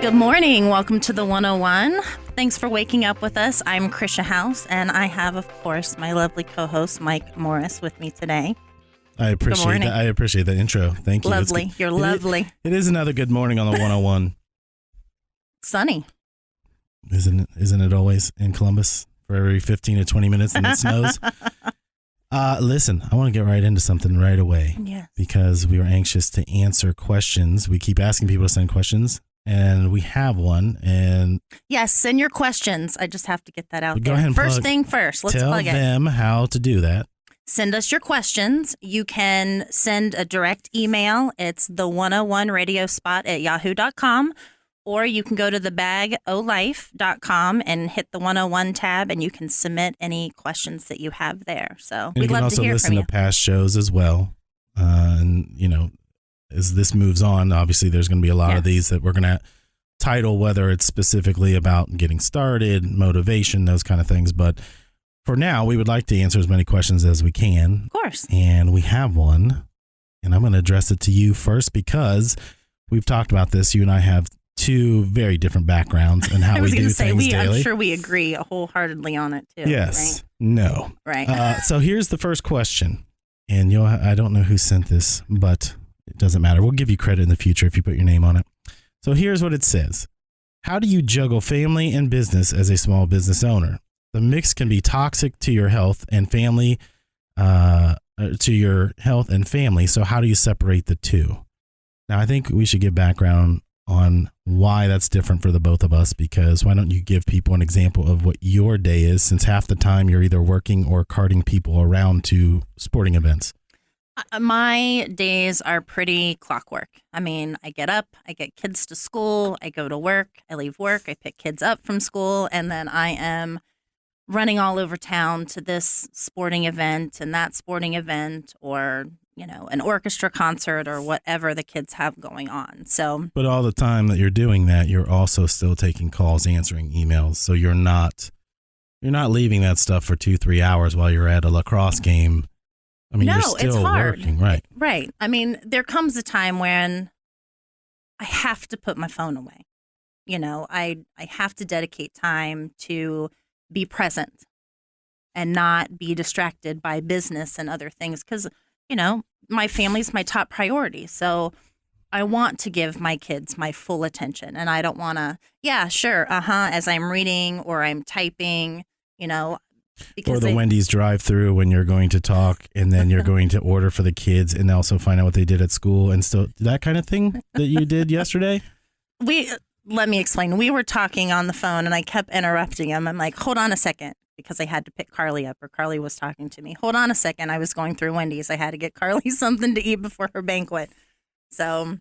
Good morning. Welcome to the 101. Thanks for waking up with us. I'm Crisha House, and I have, of course, my lovely co-host, Mike Morris, with me today. I appreciate that. I appreciate the intro. Thank you. Lovely. You're lovely. It is another good morning on the 101. Sunny. Isn't it always in Columbus for every 15 to 20 minutes and it snows? Listen, I want to get right into something right away. Yes. Because we were anxious to answer questions. We keep asking people to send questions, and we have one. And yes, send your questions. I just have to get that out go there. ahead and First thing first, let's plug it. Tell them how to do that. Send us your questions. You can send a direct email. It's the 101radiospot@yahoo.com. Or you can go to thebagolife.com and hit the 101 tab, and you can submit any questions that you have there. So we'd love to hear from you. You can also listen to past shows as well. And, as this moves on, obviously there's going to be a lot of these that we're going to title, whether it's specifically about getting started, motivation, those kind of things. But for now, we would like to answer as many questions as we can. Of course. And we have one, and I'm going to address it to you first because we've talked about this. You and I have two very different backgrounds and how we do things daily. I'm sure we agree wholeheartedly on it too. Yes. Right? No. Right. So here's the first question, and I don't know who sent this, but it doesn't matter. We'll give you credit in the future if you put your name on it. So here's what it says. How do you juggle family and business as a small business owner? The mix can be toxic to your health and family, So how do you separate the two? Now, I think we should give background on why that's different for the both of us, because why don't you give people an example of what your day is, since half the time you're either working or carting people around to sporting events? My days are pretty clockwork. I mean, I get up, I get kids to school, I go to work, I leave work, I pick kids up from school, and then I am running all over town to this sporting event and that sporting event, or an orchestra concert or whatever the kids have going on. So, but all the time that you're doing that, you're also still taking calls, answering emails. So you're not leaving that stuff for 2-3 hours while you're at a lacrosse game. I mean, no, you're still it's hard. working, right? Right. I mean, there comes a time when I have to put my phone away. I have to dedicate time to be present and not be distracted by business and other things, because my family's my top priority. So I want to give my kids my full attention, and I don't want to, as I'm reading or I'm typing, because or the Wendy's drive-through when you're going to talk and then you're going to order for the kids and also find out what they did at school and still that kind of thing that you did yesterday. Let me explain. We were talking on the phone and I kept interrupting him. I'm like, hold on a second. Because I had to pick Carly up, or Carly was talking to me. Hold on a second. I was going through Wendy's. I had to get Carly something to eat before her banquet. So,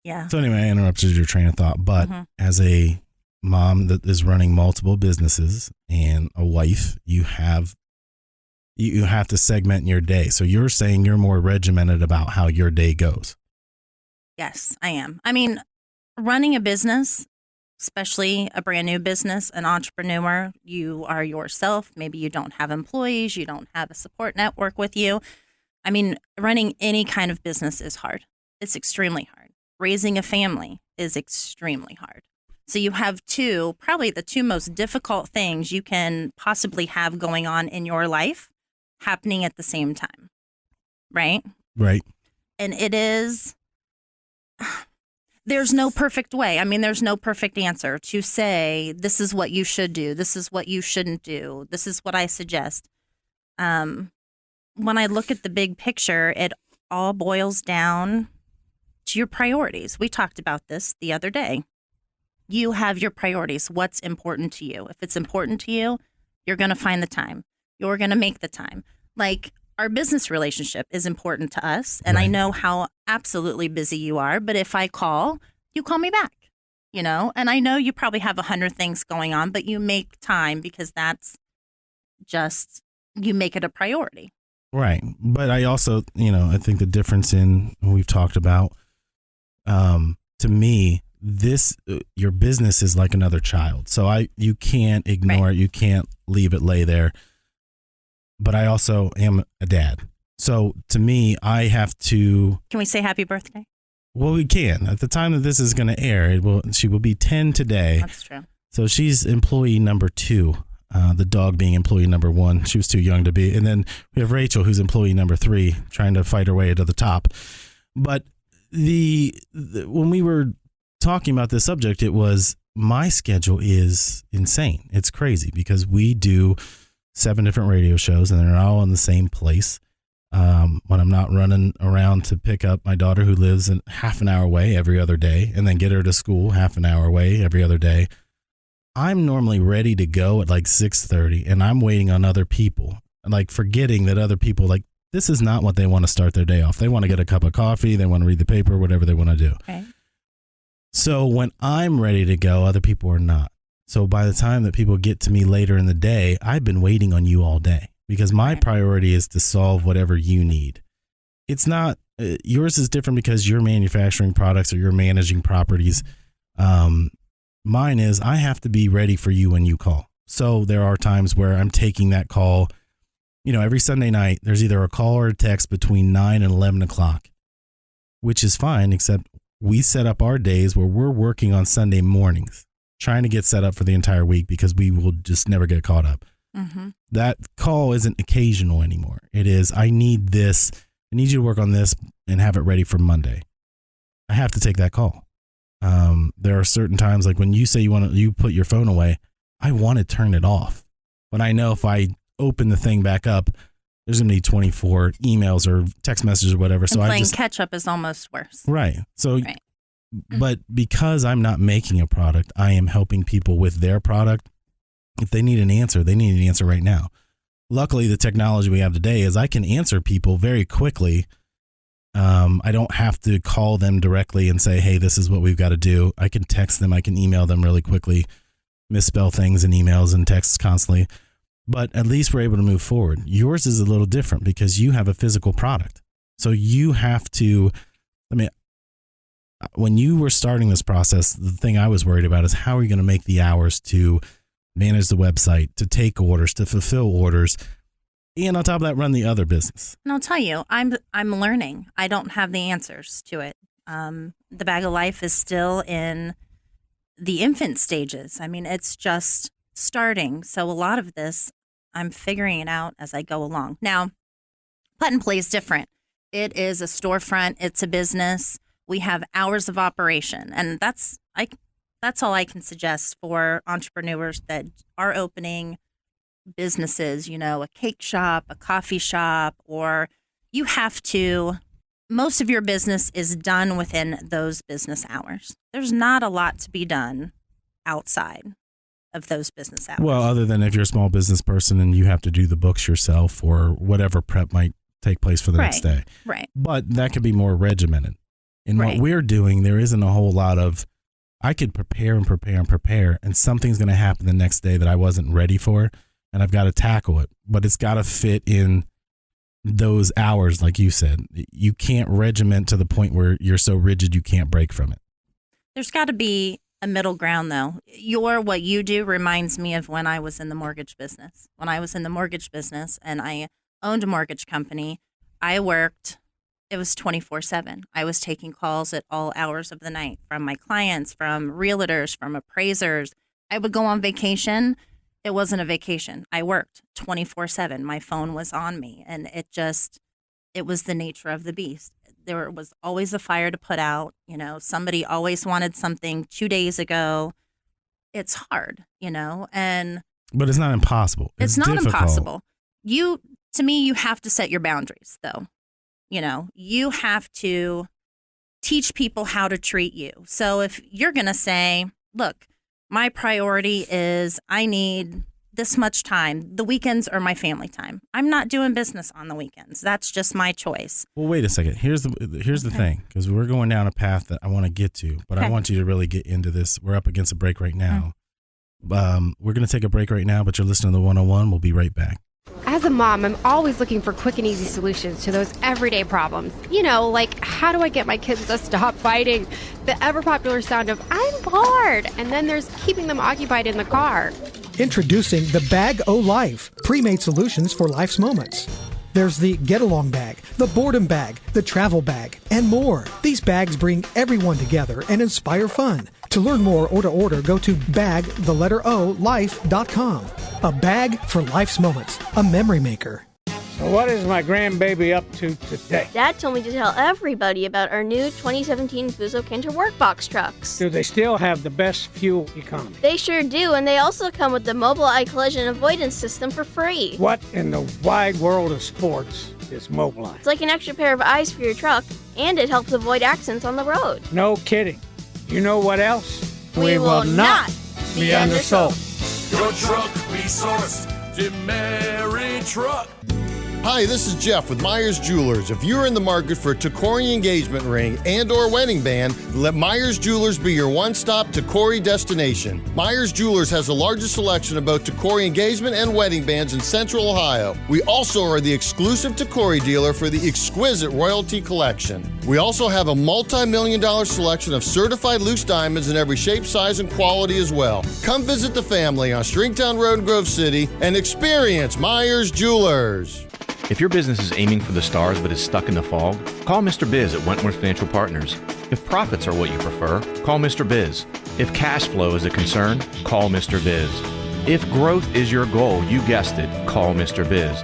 yeah. So anyway, I interrupted your train of thought. But as a mom that is running multiple businesses and a wife, you have to segment your day. So you're saying you're more regimented about how your day goes. Yes, I am. I mean, running a business, especially a brand new business, an entrepreneur, you are yourself. Maybe you don't have employees. You don't have a support network with you. I mean, running any kind of business is hard. It's extremely hard. Raising a family is extremely hard. So you have probably the two most difficult things you can possibly have going on in your life happening at the same time. Right? Right. And it is... There's no perfect way. I mean, there's no perfect answer to say, this is what you should do. This is what you shouldn't do. This is what I suggest. When I look at the big picture, it all boils down to your priorities. We talked about this the other day. You have your priorities. What's important to you? If it's important to you, you're going to find the time. You're going to make the time. Like, our business relationship is important to us, and right. I know how absolutely busy you are, but if I call, you call me back, and I know you probably have 100 things going on, but you make time because that's just, you make it a priority. Right. But I also, I think the difference in what we've talked about, to me, your business is like another child. So you can't ignore it. You can't leave it lay there. But I also am a dad. So to me, I have to... Can we say happy birthday? Well, we can. At the time that this is going to air, she will be 10 today. That's true. So she's employee number 2, the dog being employee number 1. She was too young to be. And then we have Rachel, who's employee number 3, trying to fight her way to the top. But when we were talking about this subject, it was my schedule is insane. It's crazy because we do 7 different radio shows and they're all in the same place. When I'm not running around to pick up my daughter who lives half an hour away every other day and then get her to school half an hour away every other day, I'm normally ready to go at like 6:30 and I'm waiting on other people, like forgetting that other people, like, this is not what they want to start their day off. They want to get a cup of coffee. They want to read the paper, whatever they want to do. Right. So when I'm ready to go, other people are not. So by the time that people get to me later in the day, I've been waiting on you all day because my priority is to solve whatever you need. It's not, yours is different because you're manufacturing products or you're managing properties. Mine is I have to be ready for you when you call. So there are times where I'm taking that call. You know, every Sunday night, there's either a call or a text between 9 and 11 o'clock, which is fine, except we set up our days where we're working on Sunday mornings, trying to get set up for the entire week because we will just never get caught up. Mm-hmm. That call isn't occasional anymore. It is, I need this. I need you to work on this and have it ready for Monday. I have to take that call. There are certain times, like when you say you put your phone away, I want to turn it off. But I know if I open the thing back up, there's going to be 24 emails or text messages or whatever. And so playing catch up is almost worse. Right. So, but because I'm not making a product, I am helping people with their product. If they need an answer, they need an answer right now. Luckily, the technology we have today is I can answer people very quickly. I don't have to call them directly and say, hey, this is what we've got to do. I can text them. I can email them really quickly, misspell things in emails and texts constantly. But at least we're able to move forward. Yours is a little different because you have a physical product. So you have to, when you were starting this process, the thing I was worried about is how are you going to make the hours to manage the website, to take orders, to fulfill orders, and on top of that, run the other business. And I'll tell you, I'm learning. I don't have the answers to it. The Bag of Life is still in the infant stages. I mean, it's just starting. So a lot of this, I'm figuring it out as I go along. Now, Plug and Play is different. It is a storefront. It's a business. We have hours of operation. And that's all I can suggest for entrepreneurs that are opening businesses, you know, a cake shop, a coffee shop, or you have to, most of your business is done within those business hours. There's not a lot to be done outside of those business hours. Well, other than if you're a small business person and you have to do the books yourself or whatever prep might take place for the next day. Right. But that could be more regimented. In what we're doing, there isn't a whole lot of, I could prepare and something's going to happen the next day that I wasn't ready for and I've got to tackle it. But it's got to fit in those hours, like you said. You can't regiment to the point where you're so rigid you can't break from it. There's got to be a middle ground, though. What you do reminds me of when I was in the mortgage business. When I was in the mortgage business and I owned a mortgage company, I worked, it was 24/7. I was taking calls at all hours of the night from my clients, from realtors, from appraisers. I would go on vacation. It wasn't a vacation. I worked 24/7. My phone was on me, and it was the nature of the beast. There was always a fire to put out. You know, somebody always wanted something 2 days ago. It's hard, you know, but it's not impossible. It's not difficult. impossible. To me, you have to set your boundaries, though. You know, you have to teach people how to treat you. So if you're going to say, look, my priority is I need this much time. The weekends are my family time. I'm not doing business on the weekends. That's just my choice. Well, wait a second. Here's the thing, because we're going down a path that I want to get to, but I want you to really get into this. We're up against a break right now. We're going to take a break right now, but you're listening to the 101. We'll be right back. As a mom, I'm always looking for quick and easy solutions to those everyday problems. You know, like how do I get my kids to stop fighting? The ever-popular sound of I'm bored. And then there's keeping them occupied in the car. Introducing the Bag O' Life, pre-made solutions for life's moments. There's the get-along bag, the boredom bag, the travel bag, and more. These bags bring everyone together and inspire fun. To learn more or to order, go to life.com. A bag for life's moments, a memory maker. So what is my grandbaby up to today? Dad told me to tell everybody about our new 2017 Fuso Canter Workbox trucks. Do they still have the best fuel economy? They sure do, and they also come with the Mobileye Collision Avoidance System for free. What in the wide world of sports is Mobileye? It's like an extra pair of eyes for your truck, and it helps avoid accidents on the road. No kidding. You know what else? We will not be undersold. Your truck resource, Mary Truck. Hi, this is Jeff with Myers Jewelers. If you're in the market for a Tacori engagement ring and or wedding band, let Myers Jewelers be your one-stop Tacori destination. Myers Jewelers has the largest selection of both Tacori engagement and wedding bands in Central Ohio. We also are the exclusive Tacori dealer for the exquisite Royalty Collection. We also have a multi-million-dollar selection of certified loose diamonds in every shape, size, and quality as well. Come visit the family on Stringtown Road in Grove City and experience Myers Jewelers. If your business is aiming for the stars but is stuck in the fog, call Mr. Biz at Wentworth Financial Partners. If profits are what you prefer, call Mr. Biz. If cash flow is a concern, call Mr. Biz. If growth is your goal, you guessed it, call Mr. Biz.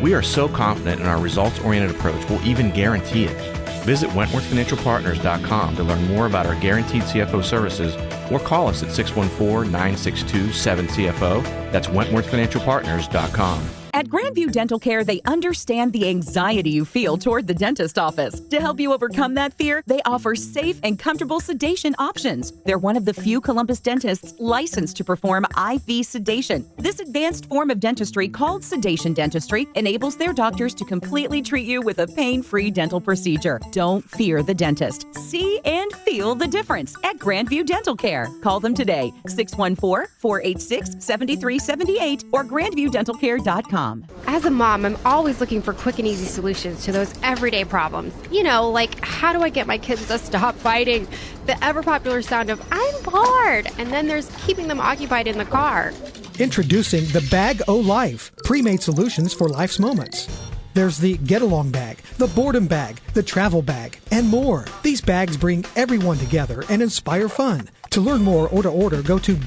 We are so confident in our results-oriented approach, we'll even guarantee it. Visit WentworthFinancialPartners.com to learn more about our guaranteed CFO services or call us at 614-962-7CFO. That's WentworthFinancialPartners.com. At Grandview Dental Care, they understand the anxiety you feel toward the dentist office. To help you overcome that fear, they offer safe and comfortable sedation options. They're one of the few Columbus dentists licensed to perform IV sedation. This advanced form of dentistry, called sedation dentistry, enables their doctors to completely treat you with a pain-free dental procedure. Don't fear the dentist. See and feel the difference at Grandview Dental Care. Call them today, 614-486-7378 or grandviewdentalcare.com. As a mom, I'm always looking for quick and easy solutions to those everyday problems. You know, like how do I get my kids to stop fighting? The ever popular sound of I'm bored, and then there's keeping them occupied in the car. Introducing the Bag O' Life, pre-made solutions for life's moments. There's the get-along bag, the boredom bag, the travel bag, and more. These bags bring everyone together and inspire fun. To learn more or to order, go to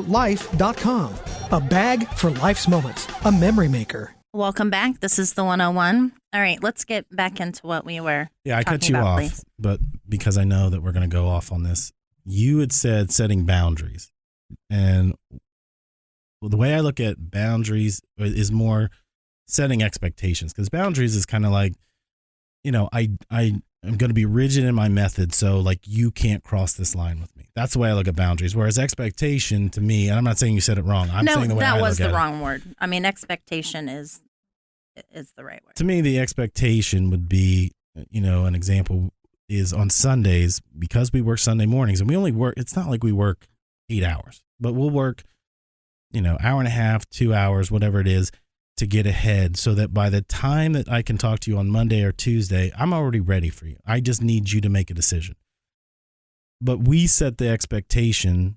life.com. A bag for life's moments, a memory maker. Welcome back. This is the 101. All right, let's get back into what we were I cut talking you about, off, please. but because I know that we're going to go off on this, you had said setting boundaries. And the way I look at boundaries is more setting expectations, because boundaries is kind of like, I'm going to be rigid in my method. So like, you can't cross this line with me. That's the way I look at boundaries. Whereas expectation to me, and I'm not saying you said it wrong. I'm saying the way I look at it. that was the wrong word. I mean, expectation is the right word. To me, the expectation would be, an example is on Sundays, because we work Sunday mornings and we only work, it's not like we work 8 hours, but we'll work, hour and a half, 2 hours, whatever it is, to get ahead, so that by the time that I can talk to you on Monday or Tuesday, I'm already ready for you. I just need you to make a decision. But we set the expectation,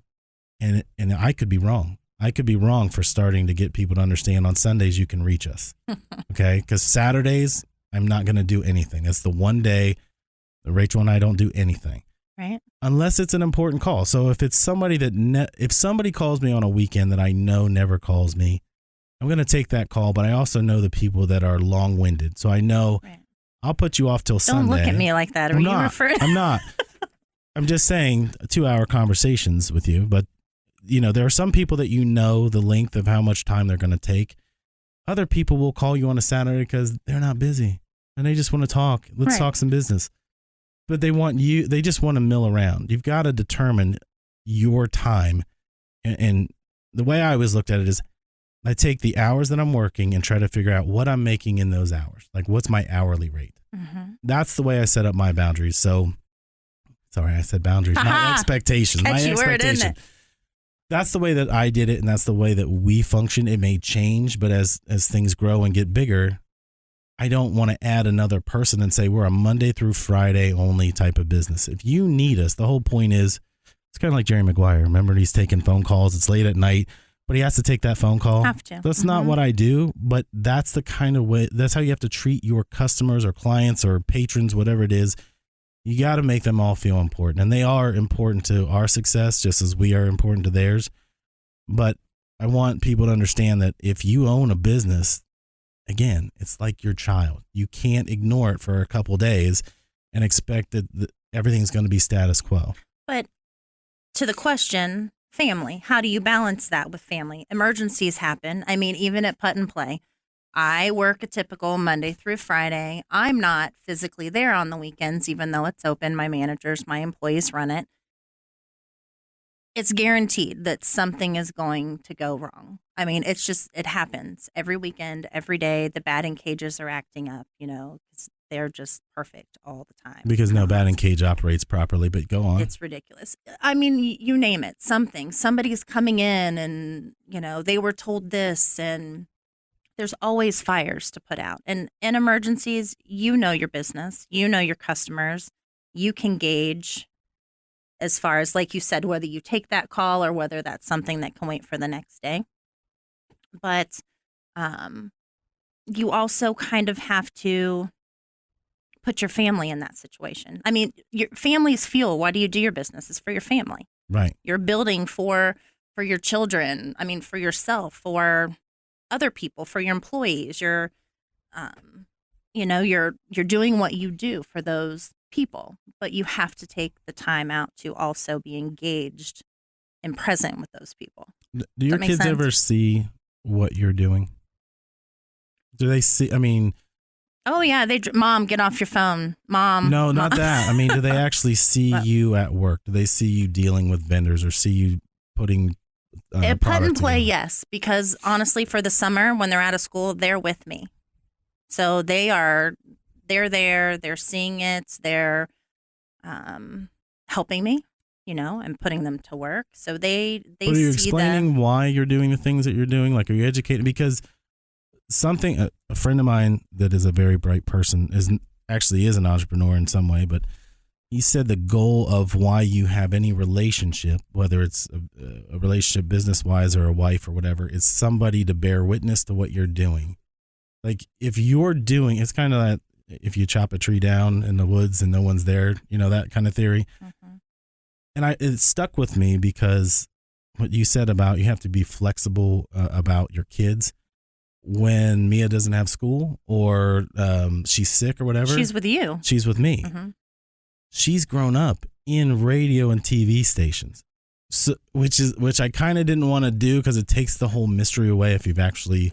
and I could be wrong. I could be wrong for starting to get people to understand on Sundays you can reach us. Okay? Because Saturdays, I'm not going to do anything. That's the one day that Rachel and I don't do anything. Right. Unless it's an important call. So if it's somebody that, if somebody calls me on a weekend that I know never calls me, I'm going to take that call, but I also know the people that are long-winded. So I know I'll put you off till Sunday. Don't look at me like that. I'm not. I'm just saying 2-hour conversations with you, but there are some people that the length of how much time they're going to take. Other people will call you on a Saturday because they're not busy and they just want to talk. Let's talk some business. But they just want to mill around. You've got to determine your time. And the way I always looked at it is, I take the hours that I'm working and try to figure out what I'm making in those hours. Like, what's my hourly rate? Mm-hmm. That's the way I set up my boundaries. So, sorry, I said boundaries, not expectations. My expectation. That's the way that I did it, and that's the way that we function. It may change, but as things grow and get bigger, I don't want to add another person and say we're a Monday through Friday only type of business. If you need us, the whole point is, it's kind of like Jerry Maguire. Remember, he's taking phone calls. It's late at night. but he has to take that phone call. Have to. That's not what I do, but that's the kind of way, that's how you have to treat your customers or clients or patrons, whatever it is. You got to make them all feel important, and they are important to our success just as we are important to theirs. But I want people to understand that if you own a business, again, it's like your child. You can't ignore it for a couple of days and expect that everything's going to be status quo. But to the question, family, how do you balance that with family? Emergencies happen. I mean, even at Putt and Play, I work a typical Monday through Friday. I'm not physically there on the weekends, even though it's open. My managers, my employees run it. It's guaranteed that something is going to go wrong. I mean, it's just, it happens every weekend, every day. The batting cages are acting up, 'cause they're just perfect all the time. Because no batting cage operates properly, but go on. It's ridiculous. I mean, you name it, something. Somebody's coming in and, they were told this, and there's always fires to put out. And in emergencies, you know your business, you know your customers, you can gauge as far as, like you said, whether you take that call or whether that's something that can wait for the next day. But you also kind of have to put your family in that situation. I mean, your family's fuel. Why do you do your business? It's for your family. Right. You're building for your children. I mean, for yourself, for other people, for your employees. You're doing what you do for those people, but you have to take the time out to also be engaged and present with those people. Do your kids ever see what you're doing? Do they see? I mean, oh yeah, Mom, get off your phone, Mom. No, not that. I mean, do they actually see you at work? Do they see you dealing with vendors or see you putting At Putt and Play, together? yes, because honestly, for the summer when they're out of school, they're with me, so they're there, they're seeing it, they're helping me, and putting them to work. So they But are you see explaining why you're doing the things that you're doing? Like, are you educated? Because a friend of mine that is a very bright person is an entrepreneur in some way, but he said the goal of why you have any relationship, whether it's a relationship business wise or a wife or whatever, is somebody to bear witness to what you're doing. Like, if you're doing, it's kind of that if you chop a tree down in the woods and no one's there, that kind of theory. Mm-hmm. And it stuck with me because what you said about you have to be flexible about your kids. When Mia doesn't have school or she's sick or whatever. She's with you. She's with me. Mm-hmm. She's grown up in radio and TV stations, which I kind of didn't want to do because it takes the whole mystery away if you've actually,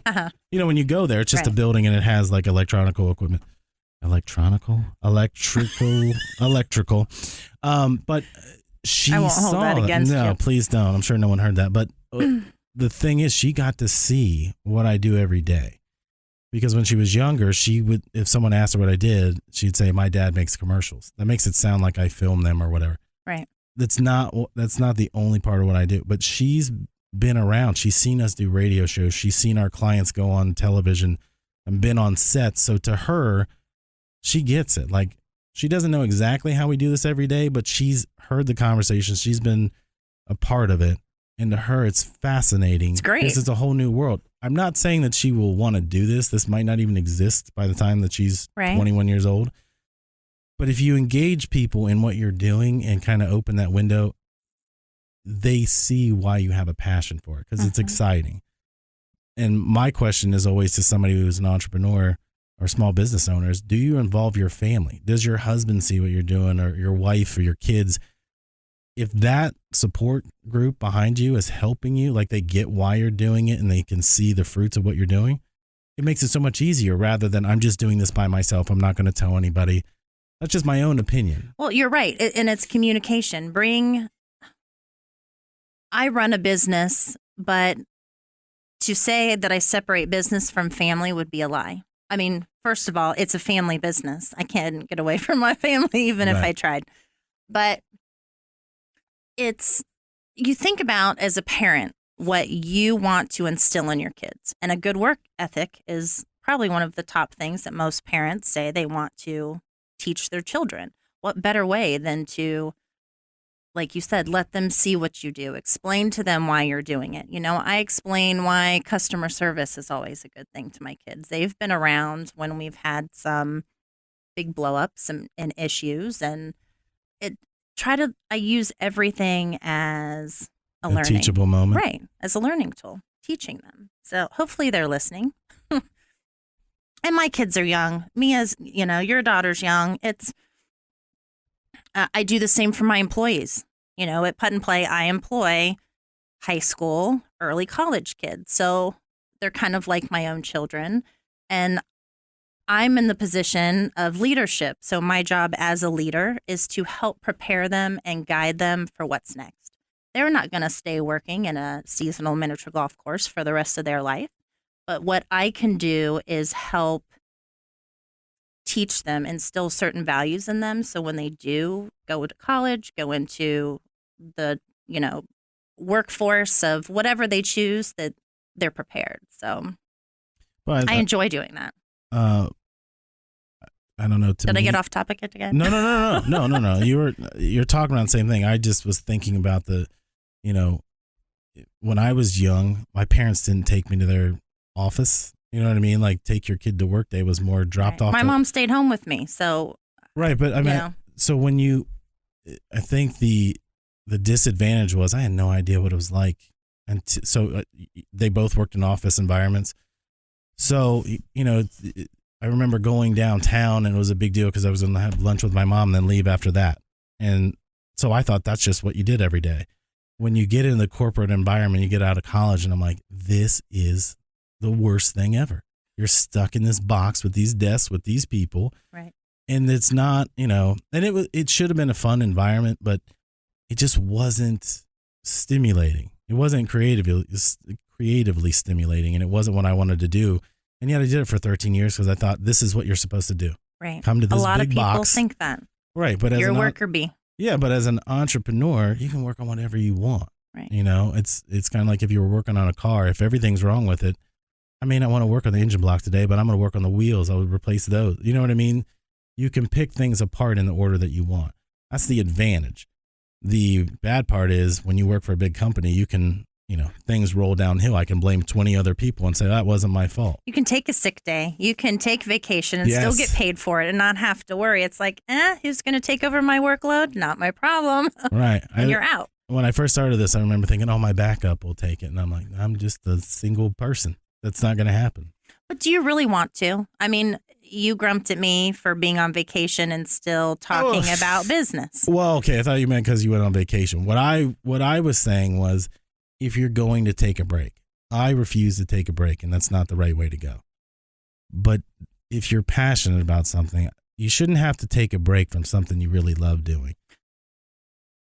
when you go there, it's just a building and it has like electrical equipment. Electrical. But she I won't hold that against No, you. please don't. I'm sure no one heard that. But the thing is, she got to see what I do every day. Because when she was younger, she would, if someone asked her what I did, she'd say, "My dad makes commercials." That makes it sound like I film them or whatever. Right. That's not the only part of what I do. But she's been around. She's seen us do radio shows. She's seen our clients go on television and been on sets. So to her, she gets it. Like, she doesn't know exactly how we do this every day, but she's heard the conversations. She's been a part of it. And to her, it's fascinating. It's great. This is a whole new world. I'm not saying that she will want to do this. This might not even exist by the time that she's 21 years old. But if you engage people in what you're doing and kind of open that window, they see why you have a passion for it because it's exciting. And my question is always to somebody who's an entrepreneur or small business owners, do you involve your family? Does your husband see what you're doing, or your wife or your kids? If that support group behind you is helping you, like they get why you're doing it and they can see the fruits of what you're doing, it makes it so much easier rather than I'm just doing this by myself. I'm not going to tell anybody. That's just my own opinion. Well, you're right. And it's communication. I run a business, but to say that I separate business from family would be a lie. I mean, first of all, it's a family business. I can't get away from my family even if I tried. But you think about as a parent what you want to instill in your kids. And a good work ethic is probably one of the top things that most parents say they want to teach their children. What better way than to like you said, let them see what you do. Explain to them why you're doing it. I explain why customer service is always a good thing to my kids. They've been around when we've had some big blow ups and issues, and I use everything as a learning, teachable moment. right? As a learning tool, teaching them. So hopefully they're listening. And my kids are young. Me, as your daughter's young. I do the same for my employees. At Put and Play, I employ high school, early college kids. So they're kind of like my own children. And I'm in the position of leadership. So my job as a leader is to help prepare them and guide them for what's next. They're not going to stay working in a seasonal miniature golf course for the rest of their life. But what I can do is help teach them, instill certain values in them. So when they do go to college, go into the, workforce of whatever they choose, that they're prepared. So I enjoy doing that. I don't know. Did I get off topic again? No. You're talking about the same thing. I just was thinking about when I was young, my parents didn't take me to their office. You know what I mean? Like, take your kid to work day was more dropped off. My mom stayed home with me, so right. But I mean, so when I think the disadvantage was I had no idea what it was like, and so they both worked in office environments. So I remember going downtown, and it was a big deal because I was going to have lunch with my mom and then leave after that. And so I thought that's just what you did every day. When you get in the corporate environment, you get out of college, and I'm like, this is the worst thing ever. You're stuck in this box with these desks, with these people. Right. And it's not, and it should have been a fun environment, but it just wasn't stimulating. It wasn't creatively stimulating, and it wasn't what I wanted to do. And yet I did it for 13 years because I thought this is what you're supposed to do. Right. Come to this a lot big of people box. think that. Right. But you're a worker bee. Yeah, but as an entrepreneur, you can work on whatever you want. Right. It's kind of like if you were working on a car. If everything's wrong with it, I may not want to work on the engine block today, but I'm going to work on the wheels. I would replace those. You know what I mean? You can pick things apart in the order that you want. That's the advantage. The bad part is when you work for a big company, you can, things roll downhill. I can blame 20 other people and say that wasn't my fault. You can take a sick day. You can take vacation and still get paid for it and not have to worry. It's like, who's going to take over my workload? Not my problem. Right. And you're out. When I first started this, I remember thinking, my backup will take it. And I'm like, I'm just a single person. That's not going to happen. But do you really want to? I mean, you grumped at me for being on vacation and still talking about business. Well, okay. I thought you meant because you went on vacation. What I was saying was, if you're going to take a break, I refuse to take a break, and that's not the right way to go. But if you're passionate about something, you shouldn't have to take a break from something you really love doing.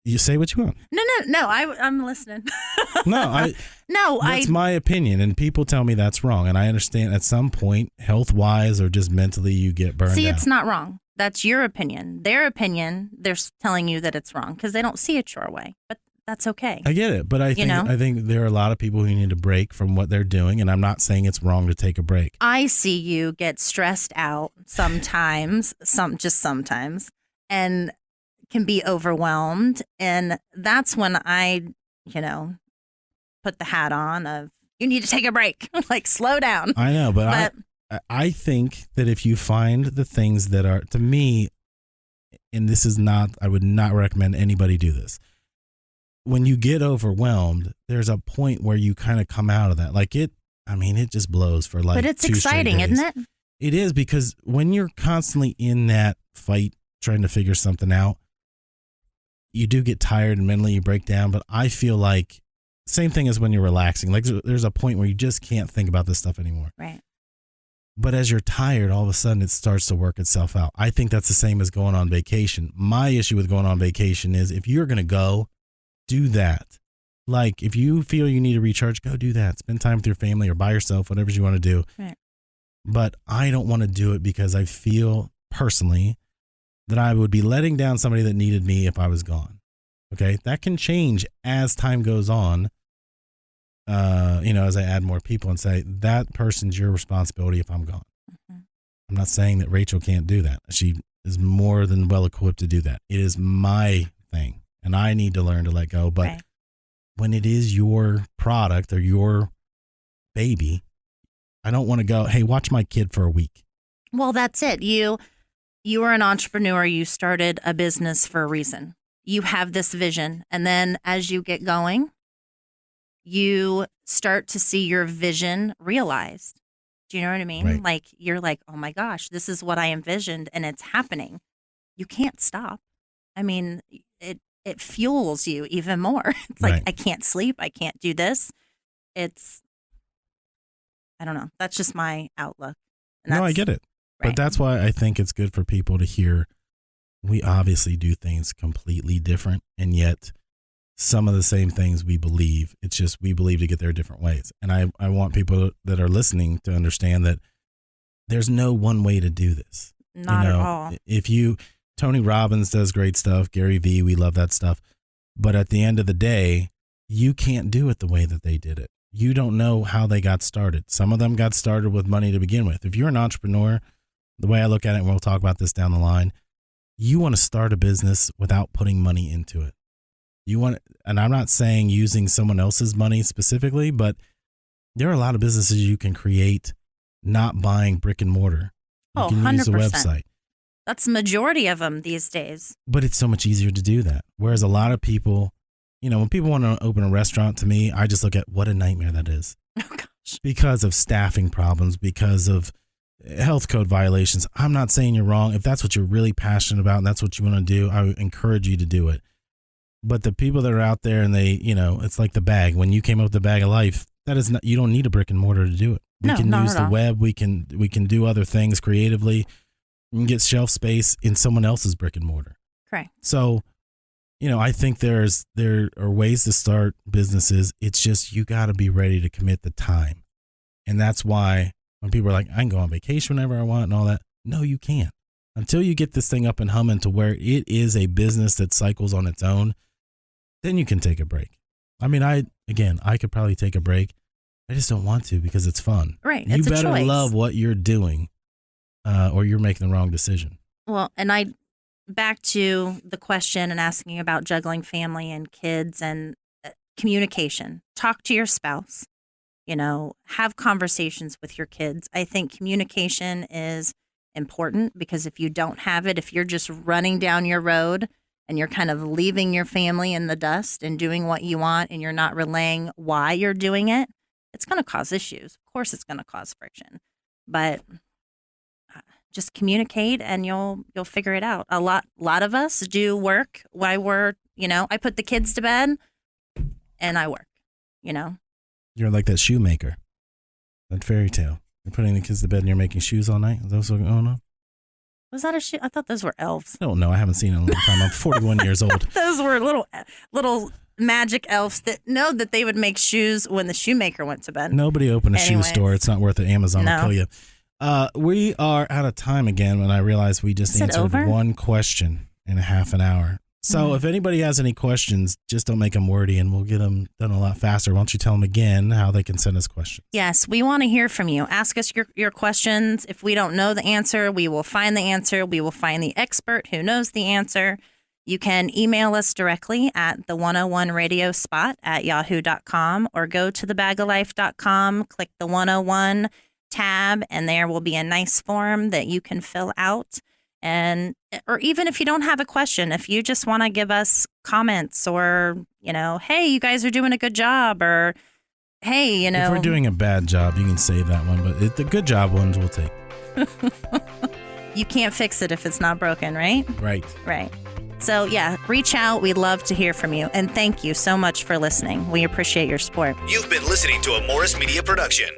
You say what you want. No. I'm listening. That's my opinion, and people tell me that's wrong, and I understand at some point, health-wise or just mentally, you get burned out. See, it's not wrong. That's your opinion. Their opinion, they're telling you that it's wrong because they don't see it your way. But that's okay. I get it, but I think there are a lot of people who need a break from what they're doing, and I'm not saying it's wrong to take a break. I see you get stressed out sometimes, sometimes, and can be overwhelmed, and that's when I, put the hat on of you need to take a break, like slow down. I know, but I think that if you find the things that are, to me, and this is not, I would not recommend anybody do this. When you get overwhelmed, there's a point where you kind of come out of that. Like it just blows for like 2 straight days. But it's exciting, isn't it? It is, because when you're constantly in that fight trying to figure something out, you do get tired and mentally you break down. But I feel like same thing as when you're relaxing. Like there's a point where you just can't think about this stuff anymore. Right. But as you're tired, all of a sudden it starts to work itself out. I think that's the same as going on vacation. My issue with going on vacation is if you're going to go, do that. Like if you feel you need to recharge, go do that. Spend time with your family or by yourself, whatever you want to do. Right. But I don't want to do it because I feel personally that I would be letting down somebody that needed me if I was gone. Okay. That can change as time goes on. As I add more people and say that person's your responsibility if I'm gone. Mm-hmm. I'm not saying that Rachel can't do that. She is more than well equipped to do that. It is my thing. and I need to learn to let go. But Right. when it is your product or your baby, I don't want to go, hey, watch my kid for a week. Well, that's it. You are an entrepreneur. You started a business for a reason. You have this vision. And then as you get going, you start to see your vision realized. Do you know what I mean? Right. Like you're like, oh my gosh, this is what I envisioned and it's happening. You can't stop. I mean, it fuels you even more. It's like, Right. I can't sleep. I can't do this. I don't know. That's just my outlook. And No, I that's- get it. Right. But that's why I think it's good for people to hear we obviously do things completely different, and yet some of the same things we believe. It's just we believe to get there different ways. And I want people that are listening to understand that there's no one way to do this. Not at all. If Tony Robbins does great stuff, Gary Vee, we love that stuff. But at the end of the day, you can't do it the way that they did it. You don't know how they got started. Some of them got started with money to begin with. If you're an entrepreneur, the way I look at it, and we'll talk about this down the line, you want to start a business without putting money into it. And I'm not saying using someone else's money specifically, but there are a lot of businesses you can create not buying brick and mortar. You Oh, can use a 100%. website. That's the majority of them these days. But it's so much easier to do that. Whereas a lot of people, when people want to open a restaurant, to me, I just look at what a nightmare that is. Oh, gosh. Because of staffing problems, because of health code violations. I'm not saying you're wrong. If that's what you're really passionate about and that's what you want to do, I would encourage you to do it. But the people that are out there and they, it's like the bag. When you came up with the bag of life, that is not, you don't need a brick and mortar to do it. We No, can not use at the all. web. We can do other things creatively. You can get shelf space in someone else's brick and mortar. Correct. So, I think there are ways to start businesses. It's just you got to be ready to commit the time. And that's why when people are like, I can go on vacation whenever I want and all that. No, you can't. Until you get this thing up and humming to where it is a business that cycles on its own, then you can take a break. I mean, I could probably take a break. I just don't want to because it's fun. Right. You It's a better choice. love what you're doing or you're making the wrong decision. Well, and back to the question and asking about juggling family and kids and communication. Talk to your spouse, have conversations with your kids. I think communication is important because if you don't have it, if you're just running down your road and you're kind of leaving your family in the dust and doing what you want and you're not relaying why you're doing it, it's going to cause issues. Of course, it's going to cause friction, but just communicate and you'll figure it out. A lot of us do work while we're, I put the kids to bed and I work, You're like that shoemaker, that fairy tale. You're putting the kids to bed and you're making shoes all night. Is that what's going on? Was that a shoe? I thought those were elves. I don't know. I haven't seen it in a long time. I'm 41 years old. Those were little magic elves that know that they would make shoes when the shoemaker went to bed. Nobody open a shoe Anyways. store. It's not worth it. Amazon will No. kill you. We are out of time again when I realized we just Is it answered over? one question in a half an hour. So if anybody has any questions, just don't make them wordy and we'll get them done a lot faster. Why don't you tell them again how they can send us questions? Yes, we want to hear from you. Ask us your questions. If we don't know the answer, we will find the answer. We will find the expert who knows the answer. You can email us directly at the 101 radio spot at yahoo.com or go to thebagoflife.com, click the 101 tab, and there will be a nice form that you can fill out. Or even if you don't have a question, if you just want to give us comments or, hey, you guys are doing a good job, or hey, If we're doing a bad job, you can save that one, but the good job ones we'll take. you can't fix it if it's not broken, right? Right. Right. So yeah, reach out. We'd love to hear from you. And thank you so much for listening. We appreciate your support. You've been listening to a Morris Media production.